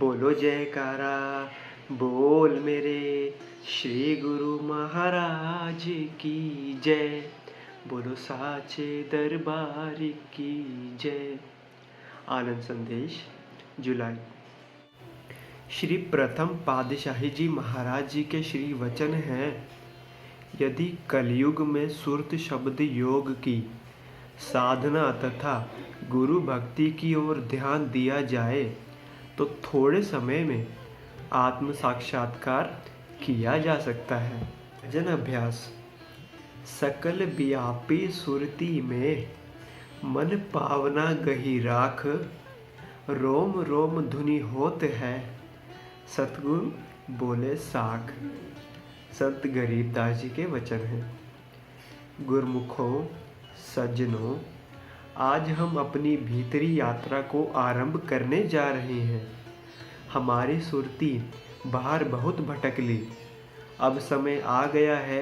बोलो जयकारा, बोल मेरे श्री गुरु महाराज की जय। बोलो साचे दरबार की जय। आनंद संदेश जुलाई। श्री प्रथम पातशाही जी महाराज जी के श्री वचन हैं, यदि कलयुग में सुरत शब्द योग की साधना तथा गुरु भक्ति की ओर ध्यान दिया जाए तो थोड़े समय में आत्म साक्षात्कार किया जा सकता है। भजन अभ्यास। सकल व्यापी सुरती में मन पावना गही राख, रोम रोम धुनि होत है सतगुरु बोले साख। संत गरीबदास जी के वचन हैं। गुरमुखों, सज्जनों, आज हम अपनी भीतरी यात्रा को आरंभ करने जा रहे हैं। हमारी सुरती बाहर बहुत भटक ली। अब समय आ गया है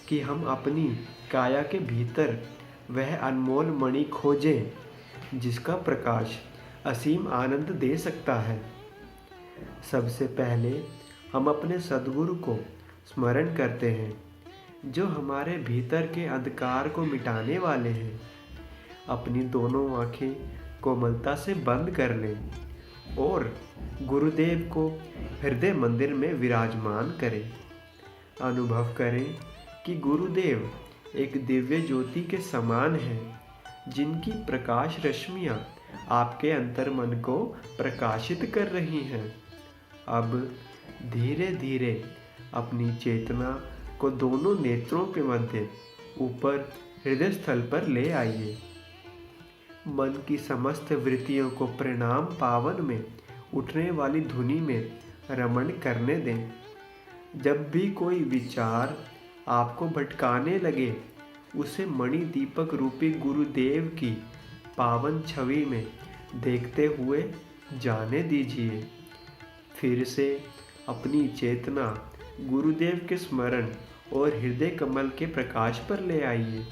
कि हम अपनी काया के भीतर वह अनमोल मणि खोजें जिसका प्रकाश असीम आनंद दे सकता है। सबसे पहले हम अपने सद्गुरु को स्मरण करते हैं जो हमारे भीतर के अंधकार को मिटाने वाले हैं। अपनी दोनों आंखें कोमलता से बंद कर लें और गुरुदेव को हृदय मंदिर में विराजमान करें। अनुभव करें कि गुरुदेव एक दिव्य ज्योति के समान हैं जिनकी प्रकाश रश्मियाँ आपके अंतर मन को प्रकाशित कर रही हैं। अब धीरे धीरे अपनी चेतना को दोनों नेत्रों के मध्य ऊपर हृदय स्थल पर ले आइए। मन की समस्त वृत्तियों को परिणाम पावन में उठने वाली धुनी में रमण करने दें। जब भी कोई विचार आपको भटकाने लगे उसे मणि दीपक रूपी गुरुदेव की पावन छवि में देखते हुए जाने दीजिए। फिर से अपनी चेतना गुरुदेव के स्मरण और हृदय कमल के प्रकाश पर ले आइए।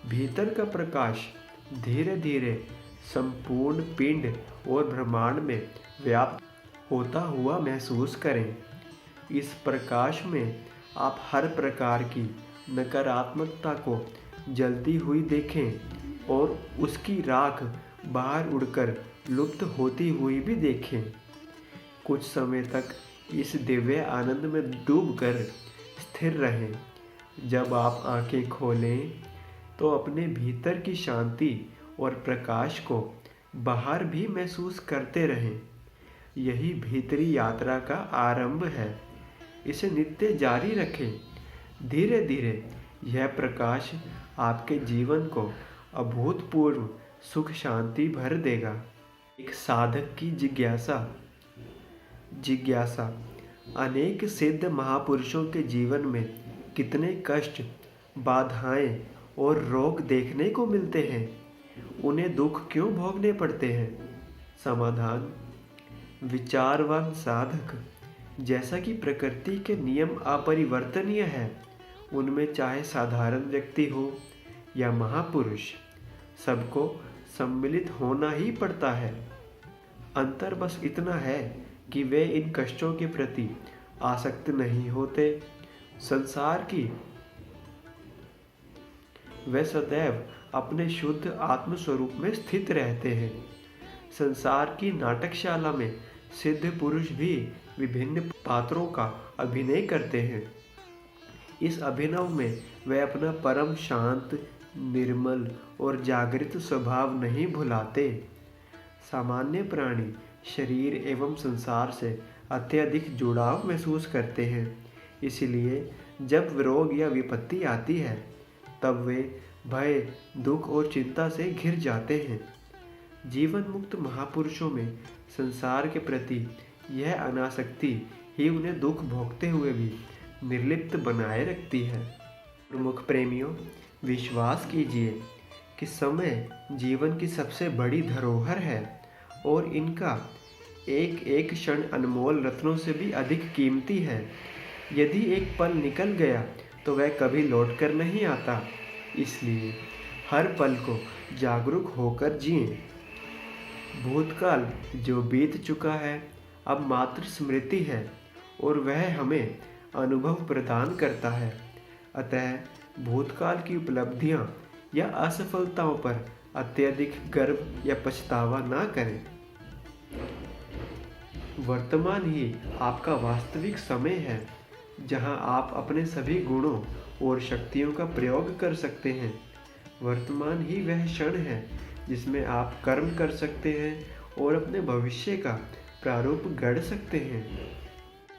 भीतर का प्रकाश धीरे धीरे संपूर्ण पिंड और ब्रह्मांड में व्याप्त होता हुआ महसूस करें। इस प्रकाश में आप हर प्रकार की नकारात्मकता को जलती हुई देखें और उसकी राख बाहर उड़कर लुप्त होती हुई भी देखें। कुछ समय तक इस दिव्य आनंद में डूबकर स्थिर रहें। जब आप आंखें खोलें तो अपने भीतर की शांति और प्रकाश को बाहर भी महसूस करते रहें। यही भीतरी यात्रा का आरंभ है। इसे नित्य जारी रखें। धीरे धीरे यह प्रकाश आपके जीवन को अभूतपूर्व सुख शांति भर देगा। एक साधक की जिज्ञासा। अनेक सिद्ध महापुरुषों के जीवन में कितने कष्ट, बाधाएं और रोग देखने को मिलते हैं। उन्हें दुख क्यों भोगने पड़ते हैं? समाधान: विचारवान साधक जैसा कि प्रकृति के नियम अपरिवर्तनीय है, उनमें चाहे साधारण व्यक्ति हो या महापुरुष, सबको सम्मिलित होना ही पड़ता है। अंतर बस इतना है कि वे इन कष्टों के प्रति आसक्त नहीं होते। संसार की वे सदैव अपने शुद्ध आत्म स्वरूप में स्थित रहते हैं। संसार की नाटकशाला में सिद्ध पुरुष भी विभिन्न पात्रों का अभिनय करते हैं। इस अभिनव में वे अपना परम शांत, निर्मल और जागृत स्वभाव नहीं भुलाते। सामान्य प्राणी शरीर एवं संसार से अत्यधिक जुड़ाव महसूस करते हैं। इसलिए जब रोग या विपत्ति आती है तब वे भय, दुख और चिंता से घिर जाते हैं। जीवन मुक्त महापुरुषों में संसार के प्रति यह अनासक्ति ही उन्हें दुख भोगते हुए भी निर्लिप्त बनाए रखती है। प्रमुख प्रेमियों, विश्वास कीजिए कि समय जीवन की सबसे बड़ी धरोहर है और इनका एक एक क्षण अनमोल रत्नों से भी अधिक कीमती है। यदि एक पल निकल गया तो वह कभी लौट कर नहीं आता। इसलिए हर पल को जागरूक होकर जिएं। भूतकाल जो बीत चुका है अब मात्र स्मृति है और वह हमें अनुभव प्रदान करता है। अतः भूतकाल की उपलब्धियां या असफलताओं पर अत्यधिक गर्व या पछतावा ना करें। वर्तमान ही आपका वास्तविक समय है, जहां आप अपने सभी गुणों और शक्तियों का प्रयोग कर सकते हैं। वर्तमान ही वह क्षण है जिसमें आप कर्म कर सकते हैं और अपने भविष्य का प्रारूप गढ़ सकते हैं।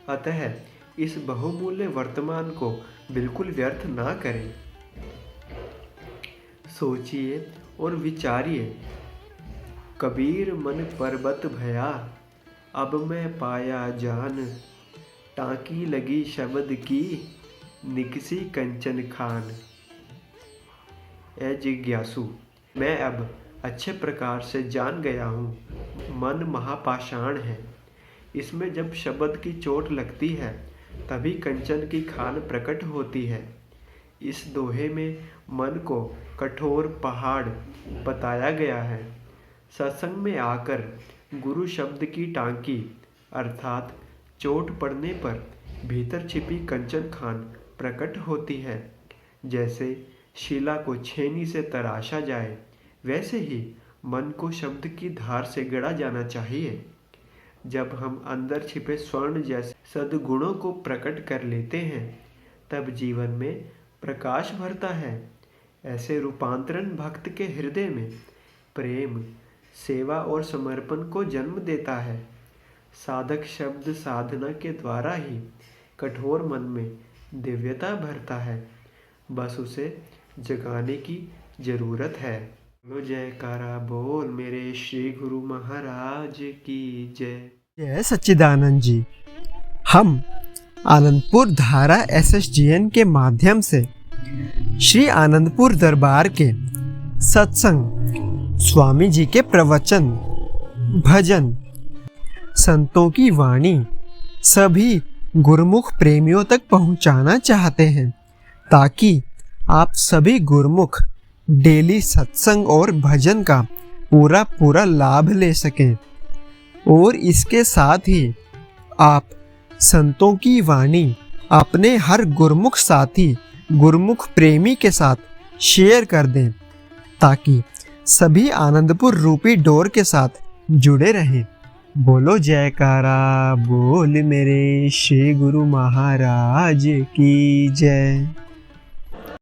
अतः इस बहुमूल्य वर्तमान को बिल्कुल व्यर्थ ना करें। सोचिए और विचारिए। कबीर मन पर्वत भया, अब मैं पाया जान, टाँकी लगी शब्द की, निकसी कंचन खान। ए जिज्ञासु, मैं अब अच्छे प्रकार से जान गया हूँ, मन महापाषाण है। इसमें जब शब्द की चोट लगती है तभी कंचन की खान प्रकट होती है। इस दोहे में मन को कठोर पहाड़ बताया गया है। सत्संग में आकर गुरु शब्द की टांकी अर्थात चोट पड़ने पर भीतर छिपी कंचन खान प्रकट होती है। जैसे शिला को छेनी से तराशा जाए, वैसे ही मन को शब्द की धार से गढ़ा जाना चाहिए। जब हम अंदर छिपे स्वर्ण जैसे सद्गुणों को प्रकट कर लेते हैं, तब जीवन में प्रकाश भरता है। ऐसे रूपांतरण भक्त के हृदय में प्रेम, सेवा और समर्पण को जन्म देता है। साधक शब्द साधना के द्वारा ही कठोर मन में दिव्यता भरता है। बस उसे जगाने की जरूरत है। बोलो जयकारा बोल मेरे श्री गुरु महाराज की जय। जय सच्चिदानंद जी। हम आनंदपुर धारा SSGN के माध्यम से श्री आनंदपुर दरबार के सत्संग, स्वामी जी के प्रवचन, भजन, संतों की वाणी सभी गुरुमुख प्रेमियों तक पहुंचाना चाहते हैं, ताकि आप सभी गुरुमुख डेली सत्संग और भजन का पूरा लाभ ले सकें। और इसके साथ ही आप संतों की वाणी अपने हर गुरुमुख साथी, गुरुमुख प्रेमी के साथ शेयर कर दें, ताकि सभी आनंदपुर रूपी डोर के साथ जुड़े रहें। बोलो जयकारा बोल मेरे श्री गुरु महाराज की जय।